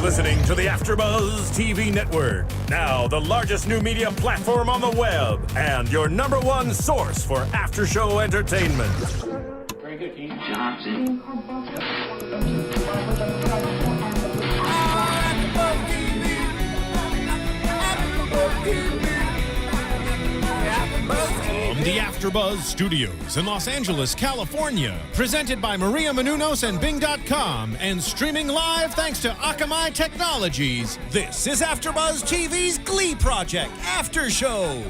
listening to the AfterBuzz TV network. Now, the largest new media platform on the web and your number one source for after-show entertainment. Very good, Keith Johnson. From the AfterBuzz Studios in Los Angeles, California, presented by Maria Menounos and Bing.com, and streaming live thanks to Akamai Technologies, this is AfterBuzz TV's Glee Project After Show.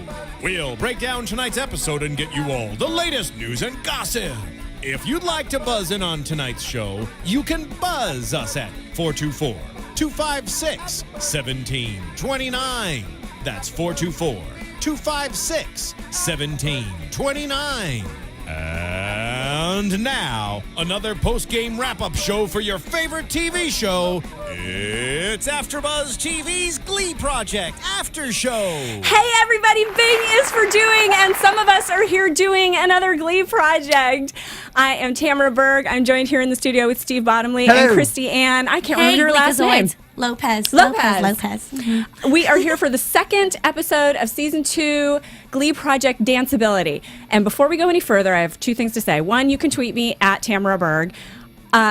We'll break down tonight's episode and get you all the latest news and gossip. If you'd like to buzz in on tonight's show, you can buzz us at 424-256-1729. That's 424-256-1729. And now, another post-game wrap-up show for your favorite TV show. It's AfterBuzz TV's Glee Project After Show. Hey everybody, Bing is for doing, and some of us are here doing another Glee Project. I am Tamara Berg. I'm joined here in the studio with Steve Bottomley and Christy-Anne. I can't remember your last name. Lopez. Mm-hmm. We are here for the second episode of Season 2, Glee Project Danceability. And before we go any further, I have two things to say. One, you can tweet me at Tamara Berg.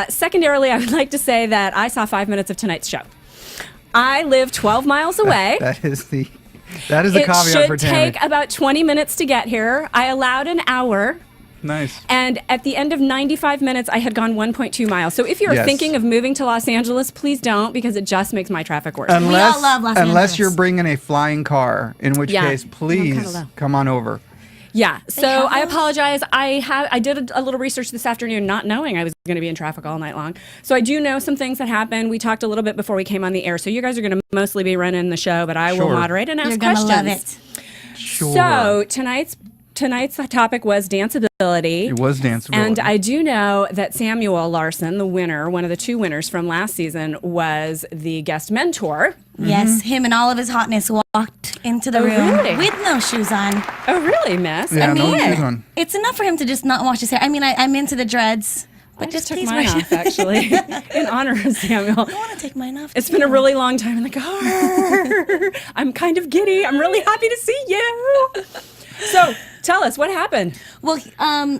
Secondarily, I would like to say that I saw 5 minutes of tonight's show. I live 12 miles away. That is the caveat for Tamara. It should take about 20 minutes to get here. I allowed an hour. Nice. And at the end of 95 minutes, I had gone 1.2 miles. So if you're thinking of moving to Los Angeles, please don't, because it just makes my traffic worse. We all love Los Angeles. Unless you're bringing a flying car, in which case, please come on over. Yeah, so I apologize. I did a little research this afternoon, not knowing I was going to be in traffic all night long. So I do know some things that happened. We talked a little bit before we came on the air. So you guys are going to mostly be running the show, but I will moderate and ask questions. You're going to love it. Sure. So tonight's topic was danceability. It was danceability. And I do know that Samuel Larsen, the winner, one of the two winners from last season, was the guest mentor. Yes, him and all of his hotness walked into the room with no shoes on. Oh, really, miss? Yeah, no shoes on. It's enough for him to just not wash his hair. I mean, I'm into the dreads. But I just took please mine off, actually, in honor of Samuel. I want to take mine off. It's been a really long time in the car. I'm kind of giddy. I'm really happy to see you. So, tell us, what happened? Well,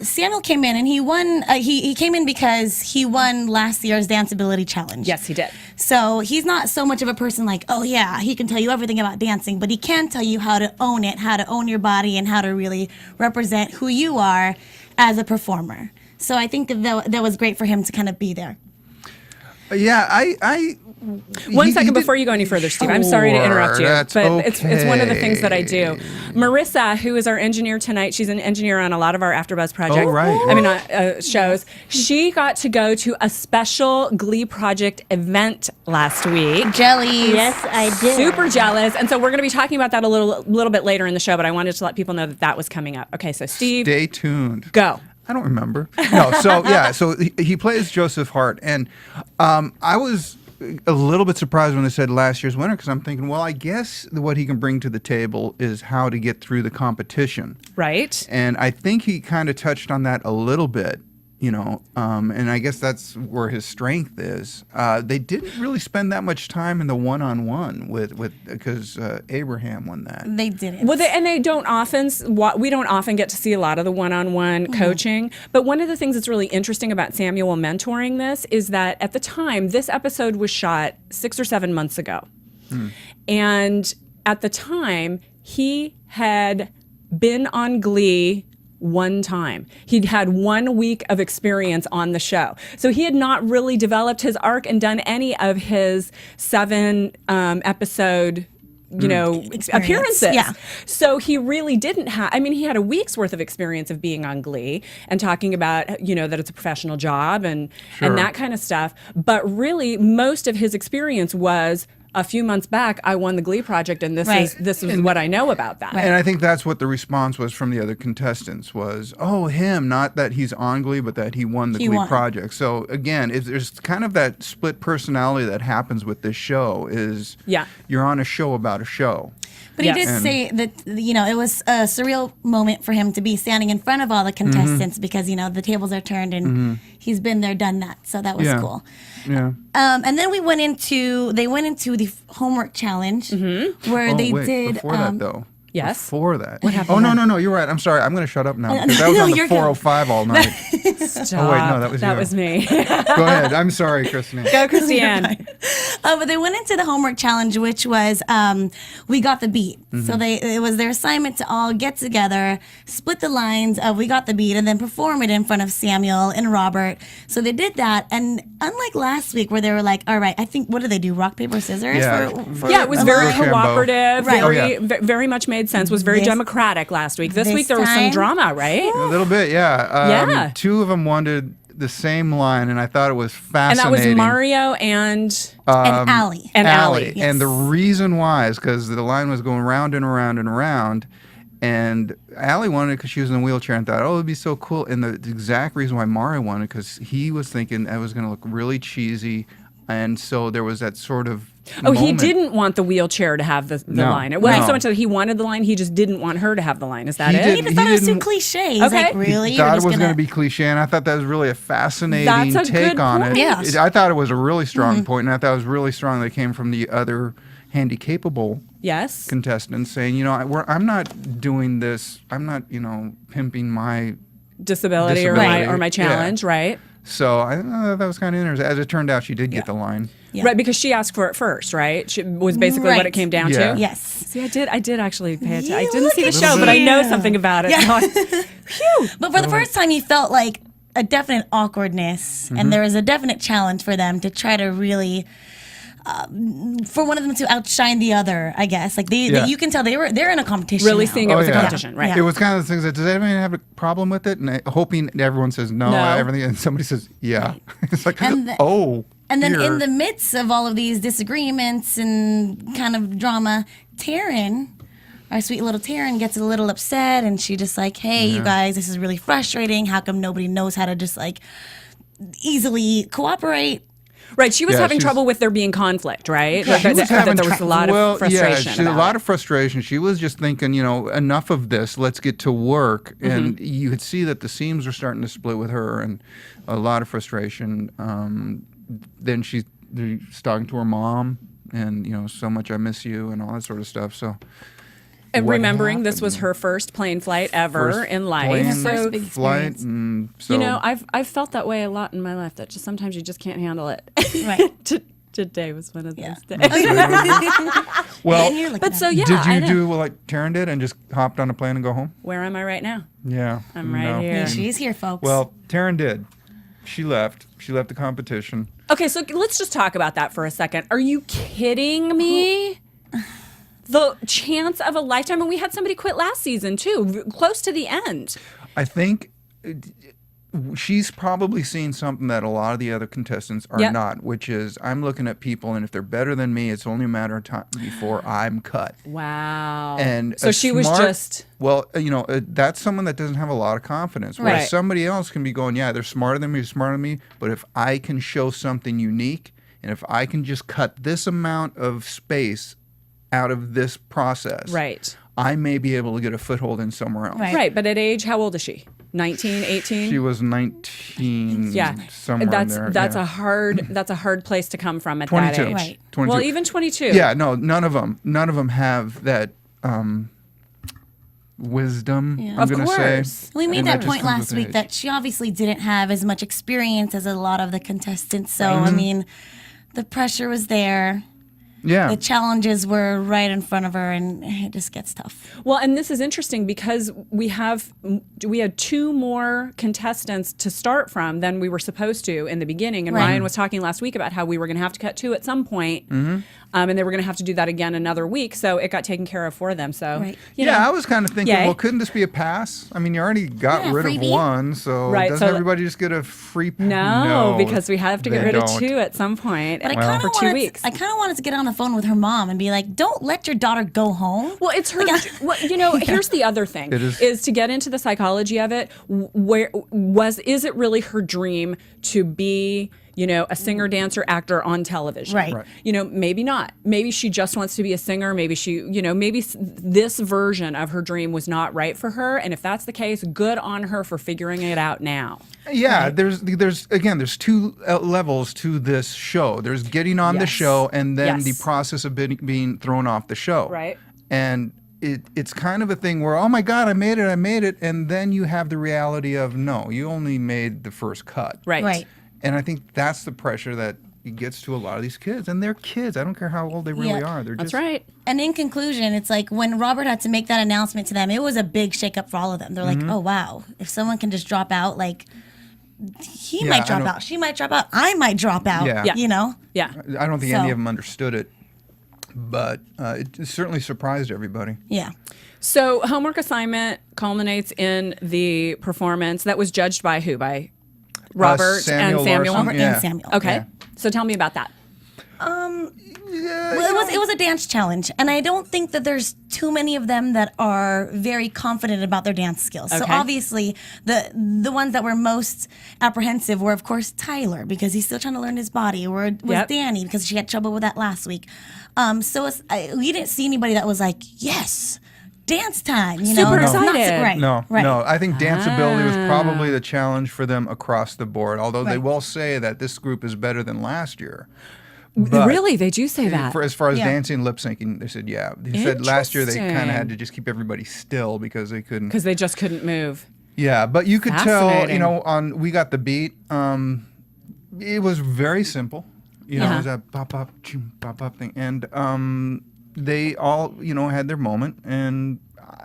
Samuel came in and he won. He came in because he won last year's Danceability Challenge. Yes, he did. So he's not so much of a person like, oh yeah, he can tell you everything about dancing, but he can tell you how to own it, how to own your body, and how to really represent who you are as a performer. So I think that was great for him to kind of be there. Yeah, One second before you go any further, Steve. I'm sorry to interrupt you, but it's one of the things that I do. Marissa, who is our engineer tonight, she's an engineer on a lot of our AfterBuzz projects. Oh, right. I mean, shows. She got to go to a special Glee Project event last week. Jellies. Yes, I did. Super jealous. And so we're going to be talking about that a little bit later in the show, but I wanted to let people know that was coming up. Okay, so Steve. Stay tuned. Go. I don't remember. No, so he plays Joseph Hart, and I was a little bit surprised when they said last year's winner, because I'm thinking, well, I guess what he can bring to the table is how to get through the competition. Right. And I think he kind of touched on that a little bit, and I guess that's where his strength is. They didn't really spend that much time in the one-on-one because Abraham won that. They didn't. Well, we don't often get to see a lot of the one-on-one coaching. But one of the things that's really interesting about Samuel mentoring this is that at the time, this episode was shot 6 or 7 months ago. And at the time, he had been on Glee one time. He'd had 1 week of experience on the show. So he had not really developed his arc and done any of his 7 episode appearances. Yeah. So he really didn't have, he had a week's worth of experience of being on Glee and talking about, that it's a professional job and that kind of stuff. But really, most of his experience was a few months back, I won the Glee Project, and this is what I know about that. And I think that's what the response was from the other contestants was, oh, him, not that he's on Glee, but that he won the Glee Project. So again, there's kind of that split personality that happens with this show is you're on a show about a show. But he did say that, it was a surreal moment for him to be standing in front of all the contestants because, the tables are turned and he's been there, done that. So that was cool. Yeah. And then they went into the homework challenge where they did. Before that, though. Yes. Before that. What happened? Oh, no, you're right. I'm sorry. I'm going to shut up now because that was No, on the you're 405 all night. Stop. Oh, wait, no, that was you. That was me. Go ahead. I'm sorry, Christy-Anne. Go, Christy-Anne. But they went into the homework challenge, which was We Got the Beat. So it was their assignment to all get together, split the lines of We Got the Beat, and then perform it in front of Samuel and Robert. So they did that. And unlike last week where they were like, all right, I think, what do they do? Rock, paper, scissors? Yeah. Yeah, it was very Rochambeau. cooperative, Right. very much made sense, was very This- democratic last week. This this week there was some time- drama, right? A little bit, yeah. Yeah. Two of them wanted the same line, and I thought it was And that fascinating. was Mario and and Allie. Allie. Yes. And the reason why is because the line was going round and around and around. And Allie wanted it because she was in a wheelchair and thought, oh, it'd be so cool. And the exact reason why Mario wanted it because he was thinking that was going to look really cheesy. And so there was that sort of Oh, he moment. didn't want the wheelchair to have the No, line. It wasn't no. so much that he wanted the line, he just didn't want her to have the line. Is that He it? did- He just thought it was too didn't- cliche. He's Okay. like, really? He You're thought it just was going to gonna- be cliche, and I thought that was really a fascinating That's a take good on point. it. Yes. I thought it was a really strong point, and I thought it was really strong that it came from the other handy-capable Yes. contestants saying, you know, I'm not doing this. I'm not, pimping my. Disability or Disability. my challenge, Yeah. right? So I thought that was kind of interesting. As it turned out, she did get the line. Yeah. Right, because she asked for it first, right? She was basically what Right. it came down Yeah. to. Yes. See, I did actually pay attention. I You didn't look see the at show, you. but I know Yeah. something about it. Yeah. So phew. But for the first time, you felt like a definite awkwardness, and there was a definite challenge for them to try to really, for one of them to outshine the other. I guess like Yeah. you can tell they're in a competition. Really now. seeing it Oh, was a yeah. competition, right? Yeah. It was kind of the things that, does anyone have a problem with it? And hoping everyone says no, No. everything, and somebody says, yeah. It's like, And the- oh. And then here. in the midst of all of these disagreements and kind of drama, Taryn, our sweet little Taryn, gets a little upset, and she just like, hey, you guys, this is really frustrating. How come nobody knows how to just like easily cooperate? Right, she was Yeah, having she's- trouble with there being conflict, right? She was having there was a lot of frustration. Yeah, a about lot it. of frustration. She was just thinking, enough of this. Let's get to work. Mm-hmm. And you could see that the seams were starting to split with her, and a lot of frustration. Then she's talking to her mom, and so much I miss you, and all that sort of stuff. So. And what remembering this happened? was her first plane flight ever First in life. plane Her first So big flight, experience. and so I've felt that way a lot in my life. That just sometimes you just can't handle it. Right. Today was one of those Yeah. days. well. And you're looking But at so it. yeah, Did I you know. do like Taryn did and just hopped on a plane and go home? Where am I right now? Yeah, I'm right here. Yeah, she's here, folks. Well, Taryn did. She left. She left the competition. Okay, so let's just talk about that for a second. Are you kidding me? The chance of a lifetime, and we had somebody quit last season too, close to the end. I think she's probably seen something that a lot of the other contestants are Yep. not, which is I'm looking at people, and if they're better than me, it's only a matter of time before I'm cut. Wow. And so a she was smart- just well, that's someone that doesn't have a lot of confidence. Whereas Right. somebody else can be going, yeah, they're smarter than me, but if I can show something unique, and if I can just cut this amount of space out of this process, right. I may be able to get a foothold in somewhere else. Right. Right, but at age, how old is she? 19, 18? She was 19, Yeah, somewhere that's in there. that's yeah. a hard place to come from at 22. that age. Right. 22. Well, even 22. Yeah, no, none of them have that wisdom. Yeah. I'm Of going to course. say. We made And that just point comes last with week age. that she obviously didn't have as much experience as a lot of the contestants. So, Mm-hmm. I mean, the pressure was there. Yeah. The challenges were right in front of her, and it just gets tough. Well, and this is interesting because we had two more contestants to start from than we were supposed to in the beginning. And Right. Ryan was talking last week about how we were going to have to cut two at some point, and they were going to have to do that again another week. So it got taken care of for them. So Right. you Yeah, know, I was kind of thinking, Yay. well, couldn't this be a pass? I mean, you already got Yeah, rid freebie. of one, so Right, doesn't so- everybody just get a free pass? no, because we have to get they rid of don't. two at some point But I for kind of 2 weeks. I kind of wanted to get on the phone with her mom and be like, "Don't let your daughter go home." Well, it's her. Well, here's the other thing: It is- is to get into the psychology of it. Is it really her dream to be, a singer, dancer, actor on television. Right. Right. Maybe not. Maybe she just wants to be a singer. Maybe maybe this version of her dream was not right for her. And if that's the case, good on her for figuring it out now. Yeah, there's two levels to this show. There's getting on the show, and then the process of being thrown off the show. Right. And it's kind of a thing where, oh my God, I made it, and then you have the reality of, no, you only made the first cut. Right. And I think that's the pressure that it gets to a lot of these kids, and they're kids. I don't care how old they really are. They're That's right. And in conclusion, it's like when Robert had to make that announcement to them, it was a big shakeup for all of them. They're like, oh wow, if someone can just drop out, like he might drop out, she might drop out, I might drop out. Yeah. Yeah. I don't think any of them understood it, but it certainly surprised everybody. Yeah. So homework assignment culminates in the performance that was judged by who? By Robert and Samuel. Robert and Samuel. Okay. Yeah. So tell me about that. Well, it was a dance challenge, and I don't think that there's too many of them that are very confident about their dance skills. So Okay. obviously, the ones that were most apprehensive were, of course, Tyler, because he's still trying to learn his body, or it was Danny, because she had trouble with that last week. We didn't see anybody that was like, yes, dance time. Super excited. Right. No. I think danceability was Ah. probably the challenge for them across the board, although they will say that this group is better than last year. But Really? They do say that? as far as dancing and lip syncing, they said, They said last year they kind of Interesting. had to just keep everybody still because they couldn't. Because they just couldn't move. Yeah, but you could tell, Fascinating. We Got the Beat, it was very simple. It was a pop, choom, pop thing. And they all, had their moment. And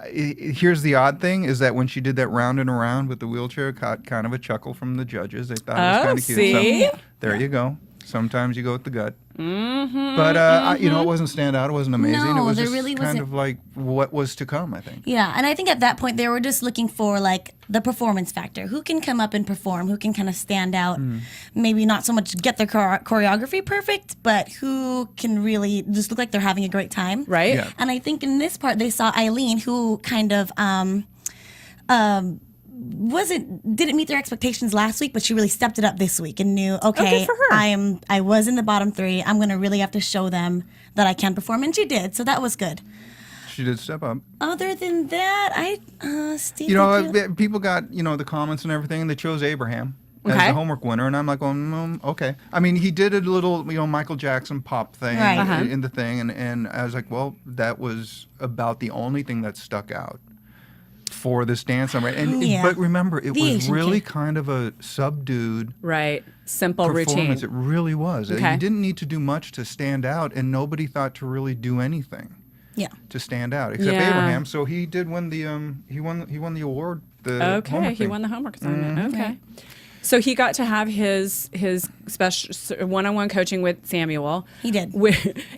here's the odd thing is that when she did that round and around with the wheelchair, caught kind of a chuckle from the judges. They thought it was kind of cute. see? So there you go. Sometimes you go with the gut. But, it wasn't standout. It wasn't amazing. No, it was there just really kind wasn't. of like what was to come, I think. Yeah, and I think at that point they were just looking for like the performance factor. Who can come up and perform? Who can kind of stand out? Maybe not so much get their choreography perfect, but who can really just look like they're having a great time. Right? Yeah. And I think in this part they saw Eileen, who kind of didn't meet their expectations last week, but she really stepped it up this week and knew, okay, good for her. I was in the bottom 3. I'm gonna really have to show them that I can perform, and she did. So that was good. She did step up. Other than that, Steve. People got, the comments and everything, and they chose Abraham as Okay. the homework winner. And I'm like, okay. I mean, he did a little, Michael Jackson pop thing Right. in the thing. And I was like, well, that was about the only thing that stuck out for this dance number. But remember, it The was Asian really kid. kind of a subdued Right. Simple performance. routine. It really was. Okay. You didn't need to do much to stand out, and nobody thought to really do anything Yeah. to stand out except Yeah. Abraham. So he did win the he won the award. The Okay, homework he thing. won the homework assignment. Okay. So he got to have his special one-on-one coaching with Samuel. He did.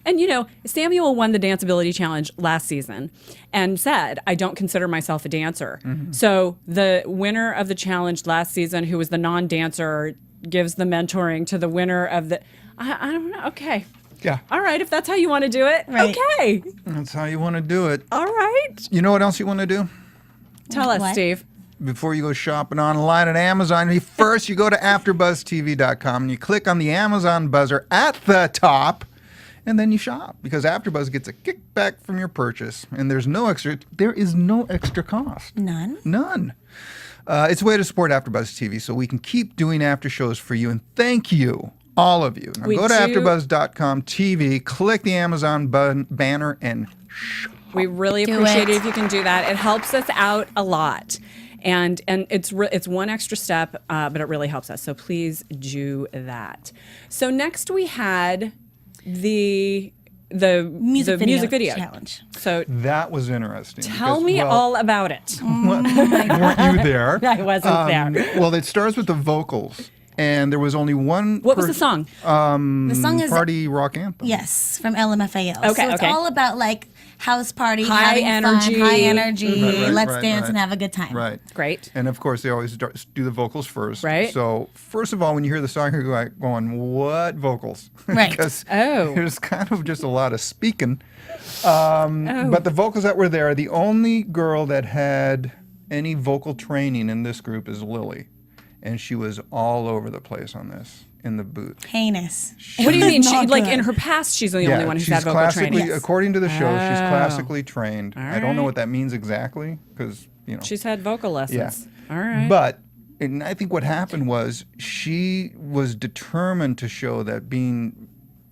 And Samuel won the Danceability Challenge last season and said, I don't consider myself a dancer. So the winner of the challenge last season, who was the non-dancer, gives the mentoring to the winner of the... I don't know. Okay. Yeah. All right, if that's how you want to do it. Right. Okay. That's how you want to do it. All right. You know what else you want to do? Tell us, What? Steve. Before you go shopping online at Amazon, first you go to AfterBuzzTV.com and you click on the Amazon buzzer at the top, and then you shop because AfterBuzz gets a kickback from your purchase, and there is no extra cost. None. It's a way to support AfterBuzz TV so we can keep doing after shows for you, and thank you, all of you. Now We go to do- AfterBuzz.com TV, click the Amazon banner, and shop. We really Do appreciate it. it if you can do that. It helps us out a lot. And it's one extra step, but it really helps us. So please do that. So next we had the Music video challenge. So That was interesting. tell because, me well, all about it. weren't you there? I wasn't there. Well, it starts with the vocals, and there was only one. What was the song? The song is Party Rock Anthem. yes from LMFAO. Okay, so it's okay. all about like house party, High having energy. fun, high energy. Right, Let's right, dance right. and have a good time. Right. Great. And of course, they always do the vocals first. Right. So first of all, when you hear the song, you're going, "What vocals?" Right. Because Oh. there's kind of just a lot of speaking. But the vocals that were there, the only girl that had any vocal training in this group is Lily. and she was all over the place on this in the booth. Heinous. What do you mean? She, Not like good. in her past, she's the only one who's she's had vocal classically, training. according to the show, she's classically trained. All I don't know right. what that means exactly because She's had vocal lessons. Yeah. All right. But and I think what happened was she was determined to show that being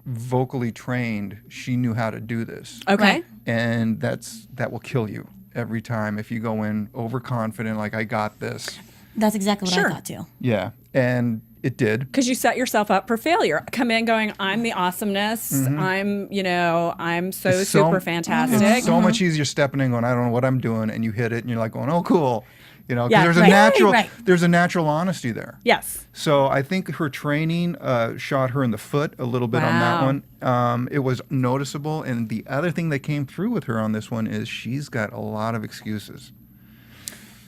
vocally trained, she knew how to do this. Okay. Right. And that will kill you every time if you go in overconfident, like I got this. That's exactly what Sure. I thought too. Yeah, and it did. Because you set yourself up for failure. Come in going, I'm the awesomeness. I'm so It's super fantastic. It's so much easier stepping in going, I don't know what I'm doing, and you hit it, and you're like going, oh, cool. You know, 'cause Yeah, there's right. a natural, Right. there's a natural honesty there. Yes. So I think her training shot her in the foot a little bit on that one. It was noticeable, and the other thing that came through with her on this one is she's got a lot of excuses.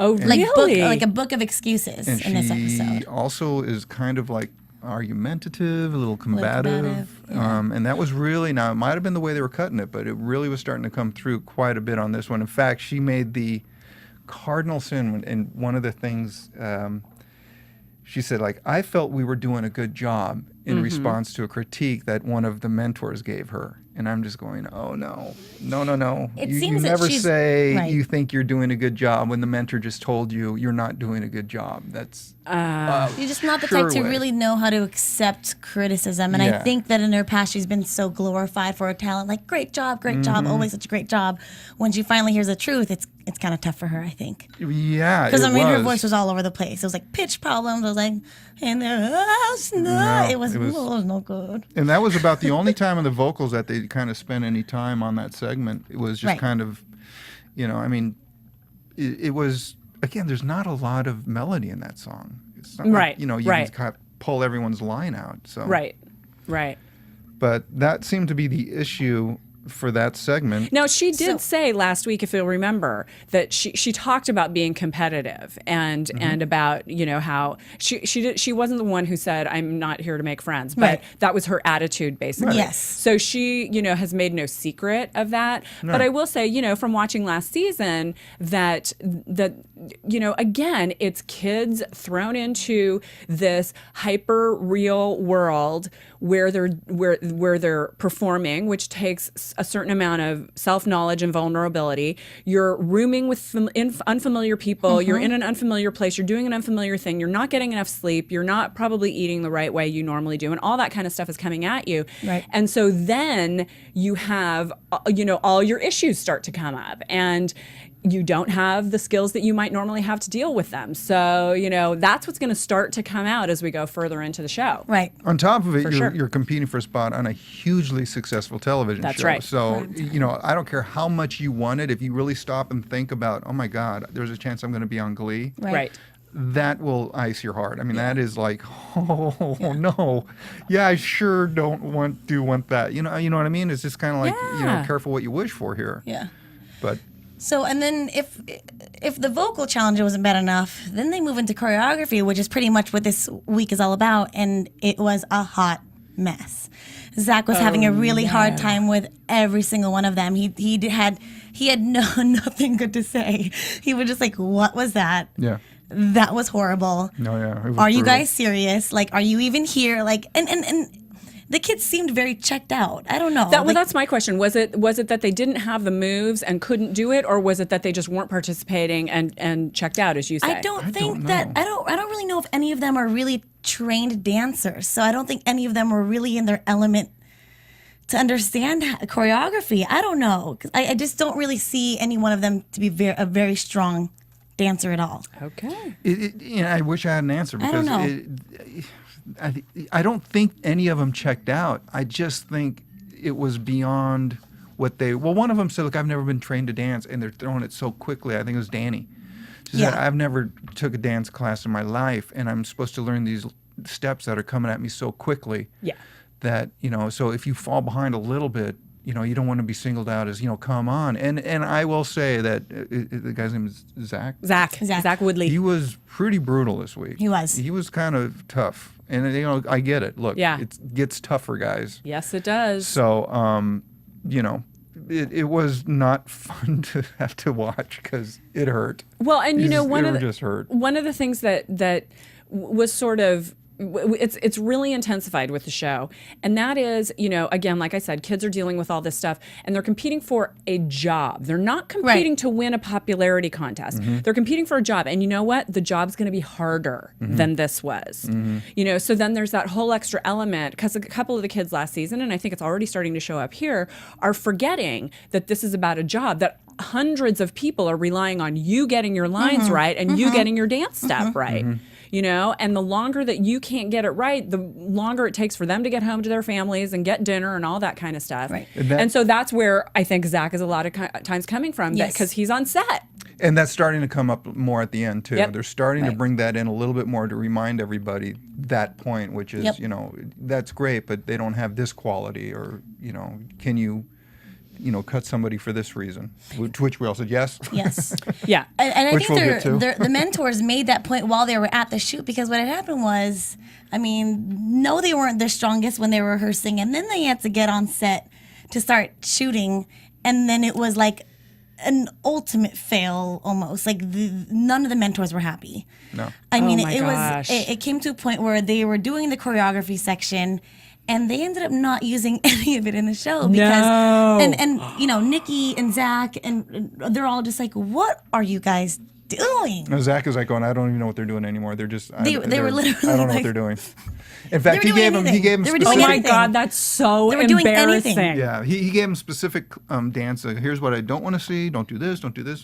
Oh, Like really? like a book of excuses And in this she episode. also is kind of like argumentative, a little combative. combative, And that was really, now it might have been the way they were cutting it, but it really was starting to come through quite a bit on this one. In fact, she made the cardinal sin, and one of the things she said, like, I felt we were doing a good job in response to a critique that one of the mentors gave her. And I'm just going, oh, no. It You seems that never she's- say right. you think you're doing a good job when the mentor just told you you're not doing a good job. That's You're just not the sure type to way. really know how to accept criticism. And I Yeah. think that in her past, she's been so glorified for her talent. Like, great job, Mm-hmm. always such a great job. When she finally hears the truth, it's kind of tough for her, I think. Yeah, Because, I it mean, her was. voice was all over the place. It was like pitch problems. I was like, and it was no good. And that was about the only time in the vocals that they kind of spent any time on that segment. It was just Right. kind of, I mean, it was, again, there's not a lot of melody in that song. It's not Right, like, you right. can kind of pull everyone's line out. So. Right. But that seemed to be the issue for that segment. Now, she did say last week, if you'll remember, that she talked about being competitive and about, how she wasn't the one who said, I'm not here to make friends, but Right. that was her attitude, basically. Yes. So she, has made no secret of that. But I will say, from watching last season that again, it's kids thrown into this hyper real world where they're performing, which takes a certain amount of self-knowledge and vulnerability. You're rooming with unfamiliar people. You're in an unfamiliar place. You're doing an unfamiliar thing. You're not getting enough sleep. You're not probably eating the right way you normally do. And all that kind of stuff is coming at you. Right. And so then you have, all your issues start to come up. And you don't have the skills that you might normally have to deal with them. So, that's what's going to start to come out as we go further into the show. Right. On top of it, For you're, sure. you're competing for a spot on a hugely successful television That's show. right. So, I don't care how much you want it. If you really stop and think about, oh my God, there's a chance I'm going to be on Glee. Right. That will ice your heart. I mean, that is like, oh no, yeah, I sure don't want that. You know what I mean? It's just kind of like, Yeah. careful what you wish for here. Yeah. But So, and then if the vocal challenge wasn't bad enough, then they move into choreography, which is pretty much what this week is all about, and it was a hot mess. Zach was having a really hard time with every single one of them. He had nothing good to say. He was just like, "What was that? yeah, That was horrible. no, yeah. It was Are you brutal. guys serious? Like, are you even here? Like, and the kids seemed very checked out. I don't know. That's my question. Was it that they didn't have the moves and couldn't do it, or was it that they just weren't participating and checked out, as you say? I don't think don't that know. I don't really know if any of them are really trained dancers. So I don't think any of them were really in their element to understand choreography. I don't know, 'cause I just don't really see any one of them to be a very strong dancer at all. Okay. I wish I had an answer I don't because I don't think any of them checked out. I just think it was beyond what they. Well, one of them said, "Look, I've never been trained to dance," and they're throwing it so quickly. I think it was Danny. She said, Yeah. "I've never took a dance class in my life, and I'm supposed to learn these steps that are coming at me so quickly." Yeah. That so if you fall behind a little bit, you don't want to be singled out as come on. And I will say that the guy's name is Zach. Zach Woodley. He was pretty brutal this week. He was. He was kind of tough, and I get it. Look, Yeah. it gets tougher, guys. Yes, it does. So it was not fun to have to watch because it hurt. Well, and It one of the just hurt. one of the things that was sort of it's really intensified with the show, and that is, again, like I said, kids are dealing with all this stuff, and they're competing for a job. They're not competing to win a popularity contest. They're competing for a job, and you know what? The job's going to be harder than this was. So then there's that whole extra element, because a couple of the kids last season, and I think it's already starting to show up here, are forgetting that this is about a job, that hundreds of people are relying on you getting your lines right and you getting your dance step right. And the longer that you can't get it right, the longer it takes for them to get home to their families and get dinner and all that kind of stuff. Right. And so that's where I think Zach is a lot of times coming from, because he's on set. And that's starting to come up more at the end, too. Yep. They're starting to bring that in a little bit more to remind everybody that point, which is, that's great, but they don't have this quality, or, can you cut somebody for this reason? To which we all said yes. Yes. Yeah. And I Which we'll get to. think the mentors made that point while they were at the shoot, because what had happened was, no, they weren't their strongest when they were rehearsing, and then they had to get on set to start shooting, and then it was like an ultimate fail almost. Like none of the mentors were happy. No. It came to a point where they were doing the choreography section, and they ended up not using any of it in the show because and Nikki and Zach and they're all just like, what are you guys doing? No, Zach is like going, I don't even know what they're doing anymore. They're just they were literally I don't know what they're doing. In fact, he gave them Oh my God, that's so embarrassing. Yeah, he gave them specific dance. Here's what I don't want to see. Don't do this. Don't do this.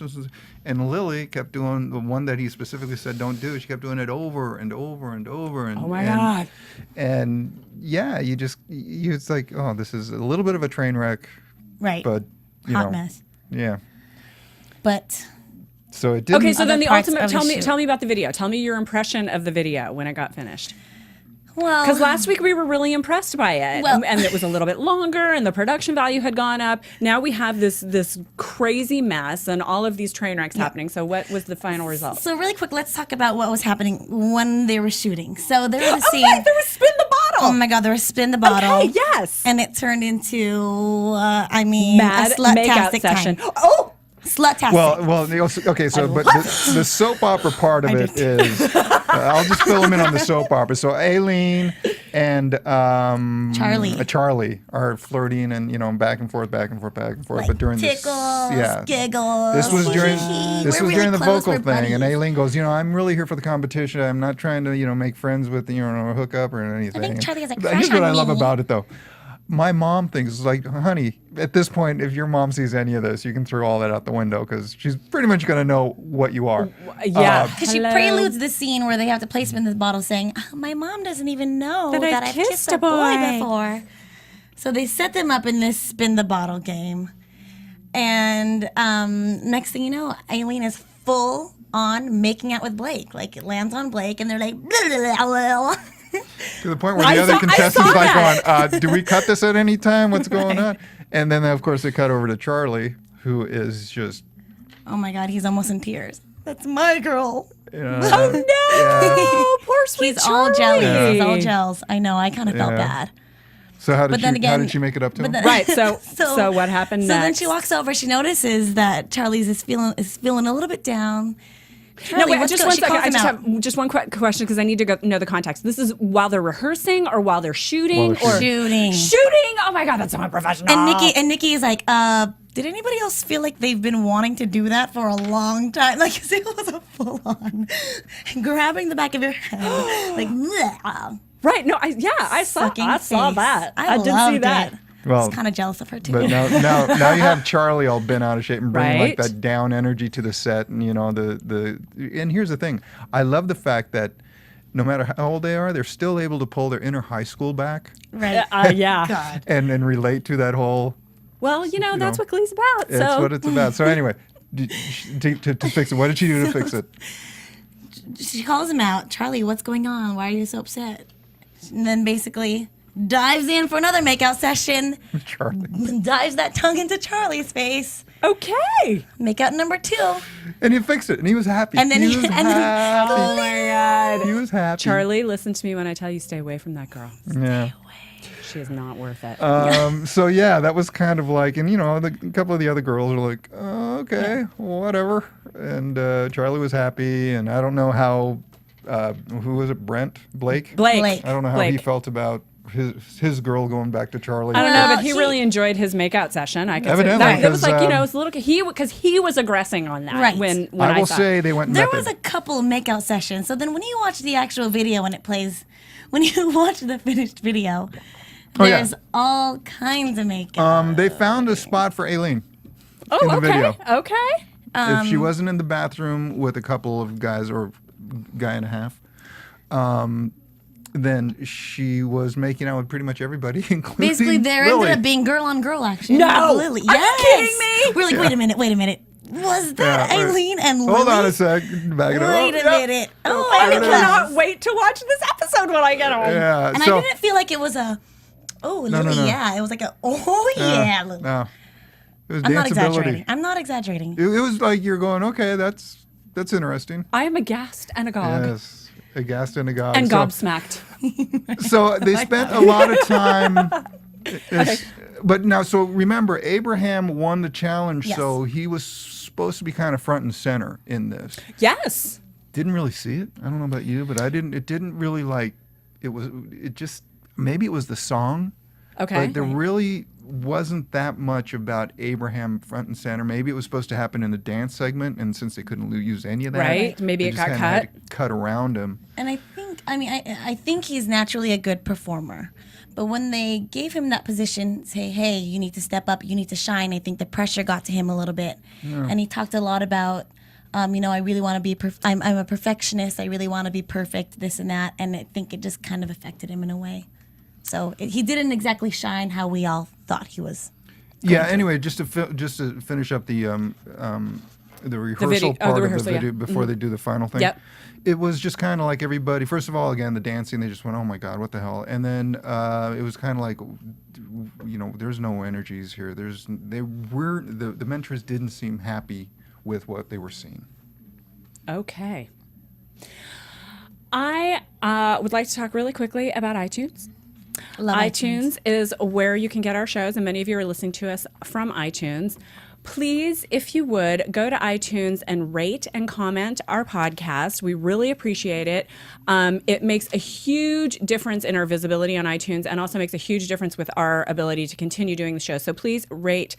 And Lily kept doing the one that he specifically said don't do. She kept doing it over and over and over. And, oh my God. And yeah, it's like, oh, this is a little bit of a train wreck. Right. But hot mess. Yeah. But. So it didn't. Okay, so then the ultimate. Tell me about the video. Tell me your impression of the video when it got finished. Well, because last week we were really impressed by it, and it was a little bit longer, and the production value had gone up. Now we have this crazy mess and all of these train wrecks happening. So what was the final result? So really quick, let's talk about what was happening when they were shooting. So there was a scene. Right, there was spin the bottle. Oh my God, there was spin the bottle. Okay, yes. And it turned into, mad a slut-tastic makeout session. time. Oh. Slut-tastic. Well, okay, so but the soap opera part of it is, I'll just fill them in on the soap opera. So Aileen and Charlie are flirting and back and forth. Like but during tickles, giggles. This was during the vocal thing, buddies. and Aileen goes, I'm really here for the competition. I'm not trying to make friends with hook up or anything. I think Charlie has a crush Here's what on I love me. about it though. My mom thinks, like, honey, at this point, if your mom sees any of this, you can throw all that out the window because she's pretty much going to know what you are. Yeah. Because she preludes the scene where they have to play spin the bottle saying, my mom doesn't even know that I've kissed a boy before. So they set them up in this spin the bottle game. And next thing you know, Aileen is full on making out with Blake. Like, it lands on Blake, and they're like, blah, blah, blah, blah. To the point where the other contestants going, do we cut this at any time? What's going on? And then, of course, they cut over to Charlie, who is just... Oh, my God, he's almost in tears. That's my girl. Oh, no! Yeah. Poor sweet He's Charlie. all jelly. Yeah. He's all gels. I know, I kind of felt bad. So how did she make it up to him? Right, so what happened next? So then she walks over, she notices that Charlie's is feeling a little bit down. Charlie, no, wait, just one second. I just have just one question because I need to know the context. This is while they're rehearsing or while they're shooting? Shooting. Oh my God, that's so unprofessional. And Nikki is like, did anybody else feel like they've been wanting to do that for a long time? Like, it was a full on grabbing the back of your head, like, bleh. Right? No, I saw that. I did see that. Well, I was kind of jealous of her too. But now you have Charlie all bent out of shape and bringing like that down energy to the set, and and here's the thing, I love the fact that no matter how old they are, they're still able to pull their inner high school back, right? Yeah, God. and relate to that whole. Well, that's what Glee's about. That's what it's about. So anyway, to fix it, what did she do to fix it? She calls him out, Charlie, what's going on? Why are you so upset? And then basically dives in for another makeout session. Charlie. Dives that tongue into Charlie's face. Okay. Makeout number 2. And he fixed it, and he was happy. And then he was happy. Oh my God. He was happy. Charlie, listen to me when I tell you stay away from that girl. Yeah. She is not worth it. So yeah, that was kind of like, and a couple of the other girls were like, oh, okay, whatever. And Charlie was happy, and I don't know how who was it? Blake. Blake. I don't know how he felt about his girl going back to Charlie. I don't know, but he really enjoyed his makeout session. I could Evidently, say that. It was like, because, it was a little because he was aggressing on that. Right. When I will say they went. There method. was a couple of makeout sessions. So then when you watch the actual video when it plays, when you watch the finished video, there's all kinds of makeout. They found a spot for Aileen. Oh, in the video. Okay. If she wasn't in the bathroom with a couple of guys or guy and a half, then she was making out with pretty much everybody, including Basically, there Lily. ended up being girl on girl action. No! with Lily. Are you Yes! kidding me? We're like, wait a minute. Was that Yeah, Aileen and Lily? Hold on a sec. Back it up. Wait a minute. Oh, I my cannot wait to watch this episode when I get home. Yeah. And so, I didn't feel like it was a, Lily, no. yeah. It was like a, Lily. No. It was I'm not danceability. exaggerating. I'm not exaggerating. It was like you're going, okay, that's interesting. I am aghast and agog. Yes. Aghast and agog. And So- gobsmacked. So they spent a lot of time. But now, so remember, Abraham won the challenge, Yes. so he was supposed to be kind of front and center in this. Yes. Didn't really see it. I don't know about you, but I didn't. It didn't really like. It just maybe it was the song. Okay. But there really wasn't that much about Abraham front and center. Maybe it was supposed to happen in the dance segment, and since they couldn't use any of that, Right. Maybe they it just got had cut. to cut around him. And I think he's naturally a good performer. But when they gave him that position, say, hey, you need to step up, you need to shine, I think the pressure got to him a little bit. Yeah. And he talked a lot about, I really want to be, I'm a perfectionist, I really want to be perfect, this and that. And I think it just kind of affected him in a way. So he didn't exactly shine how we all thought he was. Yeah. Anyway, just to finish up the rehearsal part of the video before they do the final thing. Yep. It was just kind of like everybody. First of all, again, the dancing. They just went, "Oh my God, what the hell?" And then it was kind of like, there's no energies here. The mentors didn't seem happy with what they were seeing. Okay. I would like to talk really quickly about iTunes. Love iTunes is where you can get our shows, and many of you are listening to us from iTunes. Please, if you would, go to iTunes and rate and comment our podcast. We really appreciate it. It makes a huge difference in our visibility on iTunes and also makes a huge difference with our ability to continue doing the show. So please rate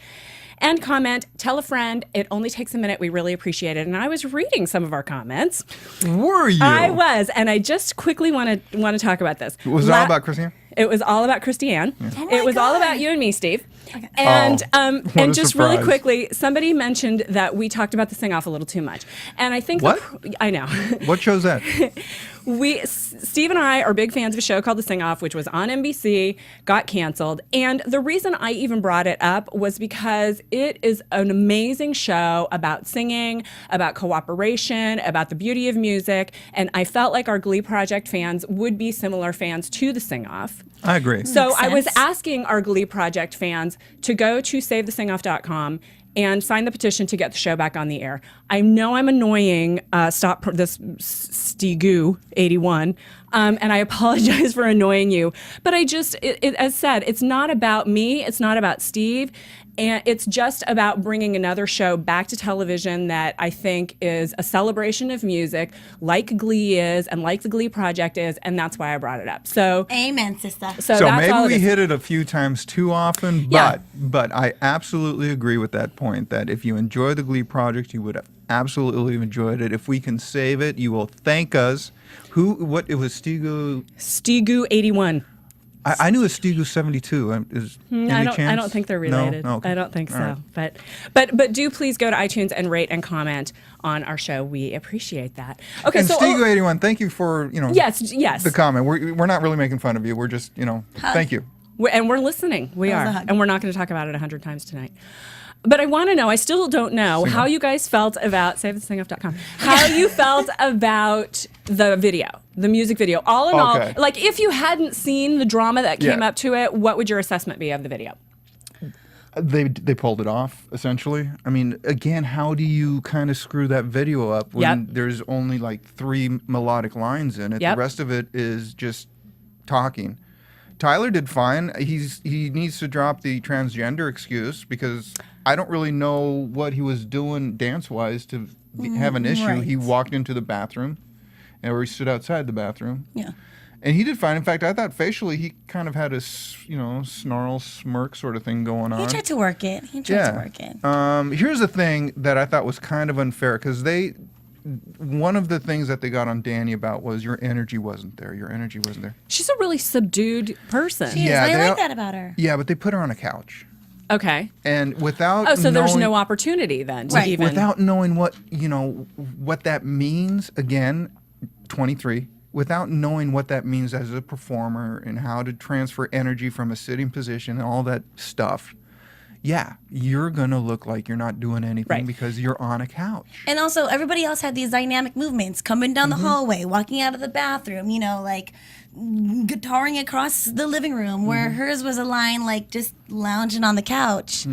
and comment. Tell a friend. It only takes a minute. We really appreciate it. And I was reading some of our comments. Were you? I was, and I just quickly want to talk about this. Was it all about Christy-Anne? It was all about Christy-Anne. Yeah. Oh it was all God. about you and me, Steve. Okay. And what and a just really surprise. quickly, somebody mentioned that we talked about the sing-off a little too much. And I think What? I know. What show's that? Steve and I are big fans of a show called The Sing-Off, which was on NBC, got canceled. And the reason I even brought it up was because it is an amazing show about singing, about cooperation, about the beauty of music. And I felt like our Glee Project fans would be similar fans to The Sing-Off. I agree. So Makes I was sense. asking our Glee Project fans to go to savethesingoff.com and sign the petition to get the show back on the air. I know I'm annoying this Stigu 81, and I apologize for annoying you. But I just, as said, it's not about me. It's not about Steve. And it's just about bringing another show back to television that I think is a celebration of music, like Glee is and like the Glee Project is, and that's why I brought it up. So, Amen, sister. so So that's maybe all it we is. hit it a few times too often, Yeah. but I absolutely agree with that point that if you enjoy the Glee Project, you would have absolutely enjoyed it. If we can save it, you will thank us. It was Stigu? Stigu 81. I knew it was Stigu 72. Any I chance? don't think they're No? related. Oh, okay. I don't think All so. right. But do please go to iTunes and rate and comment on our show. We appreciate that. Okay, And so Stigu 81, thank you for yes, the comment. We're not really making fun of you. We're just thank you. We're listening. We That was are, a hug. and we're not going to talk about it 100 times tonight. But I want to know, I still don't know how you guys felt about SaveTheSingOff.com. How you felt about the video, the music video. All in Okay. all, like if you hadn't seen the drama that came Yeah. up to it, what would your assessment be of the video? They pulled it off, essentially. I mean, again, how do you kind of screw that video up when Yep. there's only like 3 melodic lines in it? Yep. The rest of it is just talking. Tyler did fine. He needs to drop the transgender excuse because I don't really know what he was doing dance-wise to have an issue. Right. He walked into the bathroom and where he stood outside the bathroom. Yeah. And he did fine. In fact, I thought facially he kind of had a, snarl, smirk sort of thing going on. He tried to work it. Here's the thing that I thought was kind of unfair, because one of the things that they got on Danny about was your energy wasn't there. Your energy wasn't there. She's a really subdued person. She is. I like that about her. Yeah, but they put her on a couch. Okay. And without there's no opportunity then to even... Without knowing what that means, again, 23, without knowing what that means as a performer and how to transfer energy from a sitting position and all that stuff, yeah, you're going to look like you're not doing anything because you're on a couch. And also, everybody else had these dynamic movements, coming down the hallway, walking out of the bathroom, like guitaring across the living room, where hers was a line like just lounging on the couch.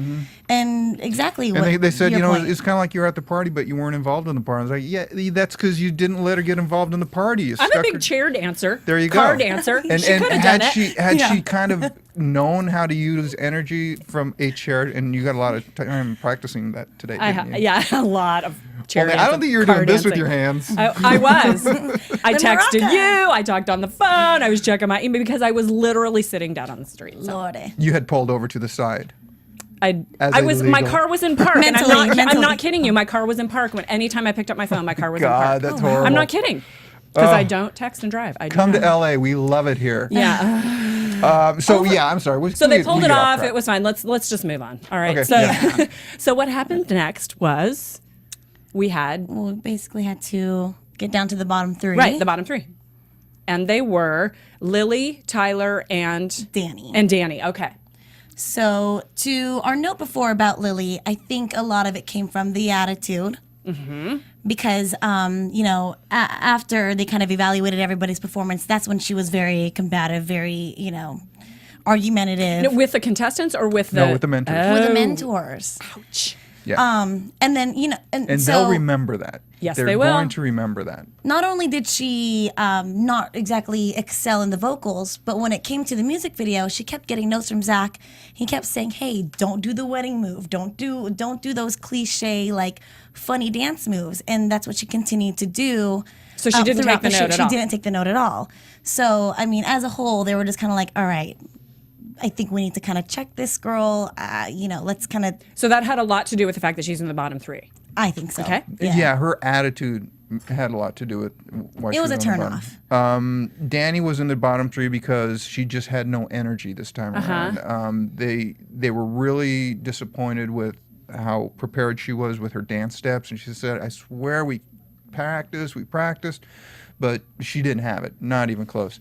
And exactly what they said, point. it's kind of like you're at the party, but you weren't involved in the party. I was like, yeah, that's because you didn't let her get involved in the party. I'm a big chair dancer. There you car go. dancer. And she could have done it. Had she kind of known how to use energy from a chair, and you got a lot of time practicing that today, didn't you? Yeah, a lot of chair dancing. I don't think you were doing this with your hands. I was. I texted you. I talked on the phone. I was checking my email because I was literally sitting down on the street. So. Lordy. You had pulled over to the side. My car was in park. And I'm not kidding you. My car was in park. Anytime I picked up my phone, my car was in park. That's horrible. I'm not kidding. Because I don't text and drive. Come to LA. We love it here. Yeah. I'm sorry. So they pulled it off. It was fine. Let's just move on. All right. Okay. So what happened next was we basically had to get down to the bottom three. Right, the bottom three. And they were Lily, Tyler, and Danny. Okay. So to our note before about Lily, I think a lot of it came from the attitude. Because, after they kind of evaluated everybody's performance, that's when she was very combative, very, argumentative. No, with the contestants or with with the mentors. With the mentors. Ouch. Yeah. And then, and so, they'll remember that. Yes, They're they will. going to remember that. Not only did she not exactly excel in the vocals, but when it came to the music video, she kept getting notes from Zach. He kept saying, "Hey, don't do the wedding move. Don't do those cliche funny dance moves." And that's what she continued to do. So she didn't take the note at all. She didn't take the note at all. So I mean, as a whole, they were just kind of like, "All right, I think we need to kind of check this girl. Let's kind of." So that had a lot to do with the fact that she's in the bottom three. I think so. Okay. Yeah, her attitude had a lot to do with why she was a on turnoff. the bottom. Danny was in the bottom three because she just had no energy this time around. They were really disappointed with how prepared she was with her dance steps, and she said, "I swear we practiced, but she didn't have it, not even close."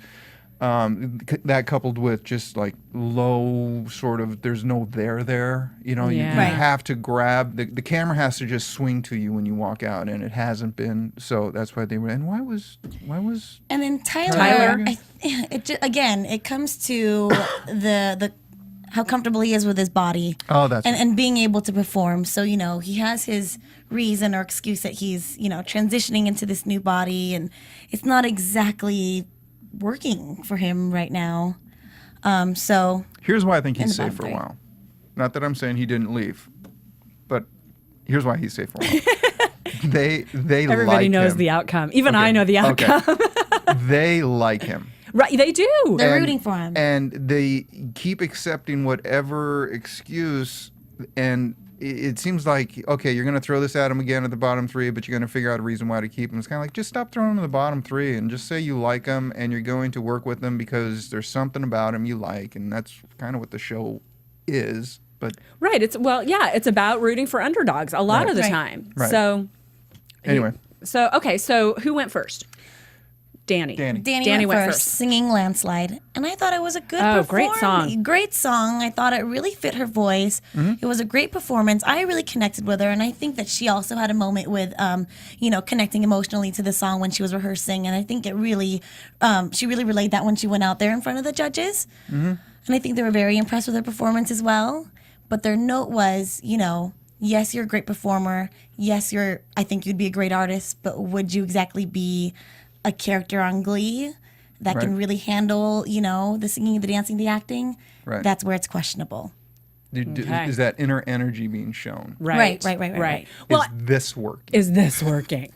That coupled with just low sort of, there's no there. You have to grab, the camera has to just swing to you when you walk out, and it hasn't been, so that's why they were, and why was And then Tyler. It comes to the how comfortable he is with his body. Oh, that's and being able to perform. So, he has his reason or excuse that he's, transitioning into this new body, and it's not exactly working for him right now. So here's why I think he's safe for a while. Not that I'm saying he didn't leave, but here's why he's safe for a while. They Everybody knows him. the outcome. Even I know the outcome. Okay. They like him. Right, they do. They're rooting for him. And they keep accepting whatever excuse, and it seems like, okay, you're going to throw this at him again at the bottom three, but you're going to figure out a reason why to keep him. It's kind of like, just stop throwing him in the bottom three and just say you like him and you're going to work with him because there's something about him you like, and that's kind of what the show is. But right, it's about rooting for underdogs a lot of the time. Right. So anyway. So who went first? Danny went first, singing Landslide. And I thought it was a good performance. Great song. I thought it really fit her voice. It was a great performance. I really connected with her, and I think that she also had a moment with, connecting emotionally to the song when she was rehearsing. And I think it really, she really relayed that when she went out there in front of the judges. And I think they were very impressed with her performance as well. But their note was, yes, you're a great performer. Yes, I think you'd be a great artist, but would you exactly be a character on Glee that can really handle, the singing, the dancing, the acting? Right. That's where it's questionable. Is that inner energy being shown? Right. Well, Is this working? is this working?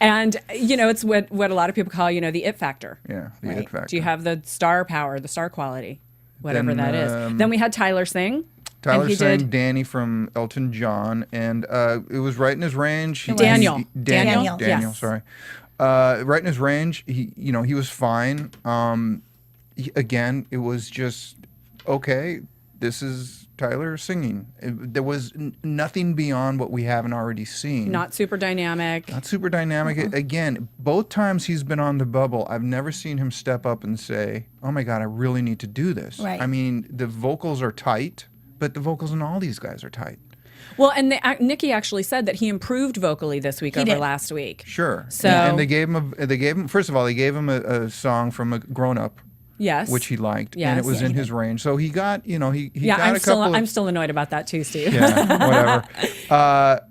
And it's what a lot of people call the it factor. Yeah, the it factor. Do you have the star power, the star quality, whatever Then, that is? Then we had Tyler sing. Tyler and he sang did Danny from Elton John, and it was right in his range. Daniel. Daniel, Yes. sorry. Right in his range. He was fine. Again, it was just okay. This is Tyler singing. There was nothing beyond what we haven't already seen. Not super dynamic. Not super dynamic. Again, both times he's been on the bubble, I've never seen him step up and say, "Oh my God, I really need to do this." Right. I mean, the vocals are tight, but the vocals in all these guys are tight. Well, and Nikki actually said that he improved vocally this week over did. last week. Sure. So and they gave him first of all, they gave him a song from a grown up. Yes. Which he liked, Yes. and it was in his range. So he got, he got I'm a couple. I'm still annoyed about that too, Steve. Yeah, whatever.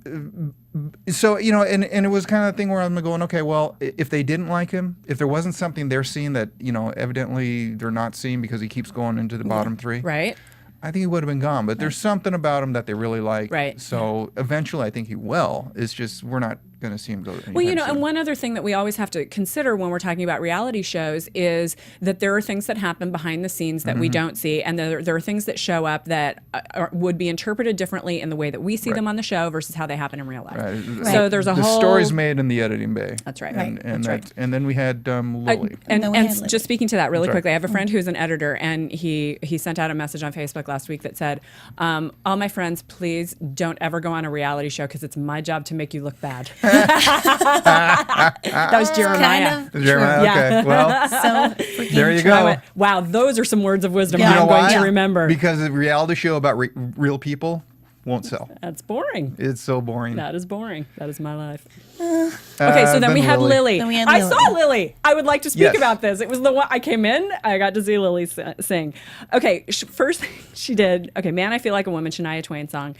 So and it was kind of a thing where I'm going, okay, well, if they didn't like him, if there wasn't something they're seeing that evidently they're not seeing because he keeps going into the bottom three, Right. I think he would have been gone. But there's something about him that they really like. Right. So eventually, I think he will. It's just we're not going to see him go. Well, and one other thing that we always have to consider when we're talking about reality shows is that there are things that happen behind the scenes that we don't see, and there are things that show up that would be interpreted differently in the way that we see them on the show versus how they happen in real life. Right. So there's a the whole stories made in the editing bay. That's right. And then we had Lily. And then we had Lily. Just speaking to that really That's right. quickly, I have a friend who's an editor, and he sent out a message on Facebook last week that said, all my friends, please don't ever go on a reality show because it's my job to make you look bad. That was Jeremiah. Jeremiah, Yeah. okay. Well, So freaking there you true. I go. went, wow, those are some words of wisdom Yeah. I'm You know going why? to remember. Because a reality show about real people won't sell. That's boring. It's so boring. That is boring. That is my life. Okay, so then we had Lily. Lily. Then we had I Lily. saw Lily. I would like to speak Yes. about this. It was the one I came in. I got to see Lily sing. Okay, first thing she did. Okay, "Man, I Feel Like a Woman," Shania Twain song,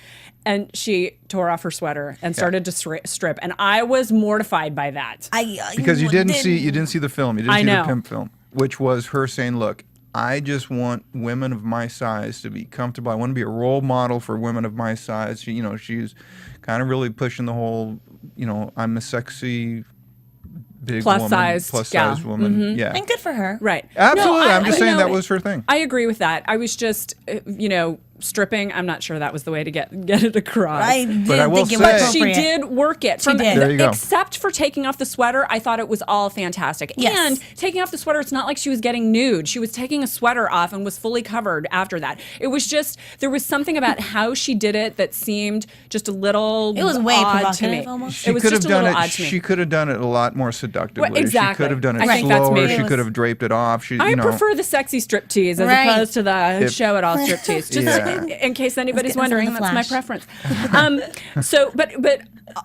and she tore off her sweater and started to strip, and I was mortified by that. Because you didn't see the film. You didn't I see know. the pimp film, which was her saying, "Look, I just want women of my size to be comfortable. I want to be a role model for women of my size." She's kind of really pushing the whole, I'm a sexy, big Plus woman, sized plus gal. sized woman. Yeah, And good for her. Right. absolutely. No, I'm just saying that was her thing. I agree with that. I was just, stripping. I'm not sure that was the way to get it across. I did But I will think it was say- But she appropriate. did work it. She did. There you go. Except for taking off the sweater, I thought it was all fantastic. Yes. And taking off the sweater, it's not like she was getting nude. She was taking a sweater off and was fully covered after that. It was just, there was something about how she did it that seemed just a little It was way odd to provocative me. almost. It was just a little odd to me. She could have done it a lot more seductively. Well, exactly. She could have done it I think that's slower. maybe- She could have draped it off. I prefer the sexy striptease as Right. opposed to the show-it-all striptease. Just Yeah. in case anybody's Let's get wondering, into that's the my flash. preference.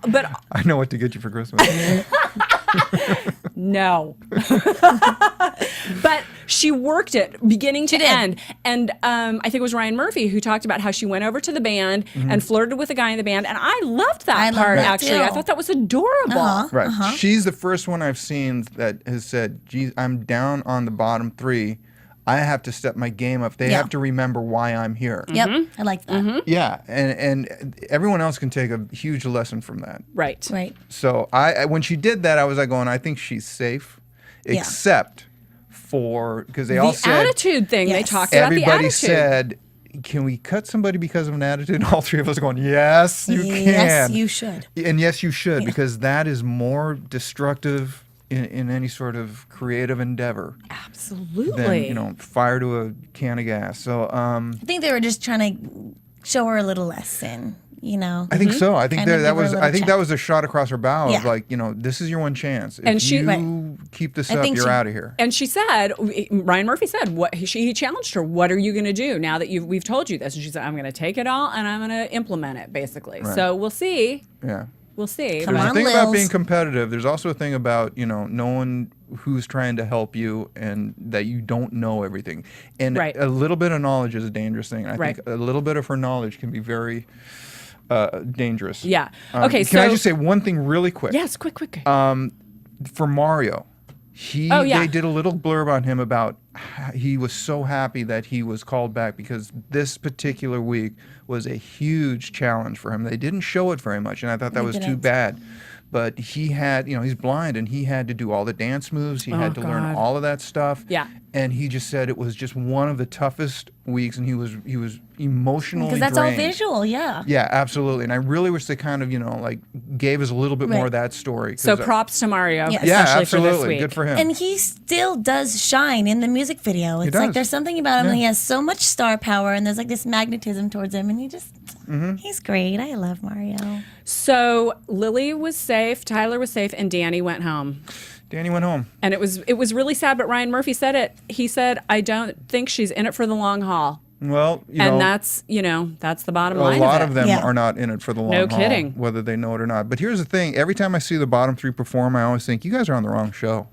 But I know what to get you for Christmas. no. But she worked it beginning to did. end. And I think it was Ryan Murphy who talked about how she went over to the band and flirted with a guy in the band. And I loved that I loved part, that actually. too. I thought that was adorable. Right. She's the first one I've seen that has said, "Geez, I'm down on the bottom three. I have to step my game up. They Yeah. have to remember why I'm here." Yep, Mm-hmm. I like that. Yeah, and everyone else can take a huge lesson from that. Right. Right. So when she did that, I was like going, I think she's safe, Yeah. except for because they all The said attitude thing, they Yes. talked about the everybody attitude. said, "Can we cut somebody because of an attitude?" And all three of us going, "Yes, you can. Yes, you should. And yes, you should, because that is more destructive in any sort of creative endeavor Absolutely. than fire to a can of gas. So I think they were just trying to show her a little lesson, I think so. I think Kind of that give her a was. little I think check. that was a shot across her bow Yeah. of like, this is your one chance. If And she- you Right. keep this I up, think you're she- out of here. And she said, Ryan Murphy said, he challenged her, what are you going to do now that we've told you this? And she said, I'm going to take it all and I'm going to implement it, basically. Right. So we'll see. Yeah. We'll see. Come There's on, a thing about Lils. being competitive. There's also a thing about, knowing who's trying to help you and that you don't know everything. And Right. a little bit of knowledge is a dangerous thing. I Right. think a little bit of her knowledge can be very dangerous. Yeah. Okay, Can I so- just say one thing really quick? Yes, quick. For Mario, Oh, yeah. they did a little blurb on him about he was so happy that he was called back because this particular week was a huge challenge for him. They didn't show it very much, and I thought that was too bad. But he had, he's blind, and he had to do all the dance moves. He had to learn all of that stuff. Yeah. And he just said it was just one of the toughest weeks, and he was emotionally Because that's drained. all visual, yeah. Yeah, absolutely. And I really wish they kind of, gave us a little bit more of that story. So props to Mario, Yeah. especially absolutely. for this week. Good for him. And he still does shine in the music video. It's like does. there's something about him, and he has so much star power, and there's like this magnetism towards him, and he just, he's great. I love Mario. So Lily was safe, Tyler was safe, and Danny went home. Danny went home. And it was really sad, but Ryan Murphy said it. He said, I don't think she's in it for the long haul. Well, and that's the bottom line. A lot of of it. them are not in it for the long haul. No kidding. Whether they know it or not. But here's the thing. Every time I see the bottom three perform, I always think, you guys are on the wrong show.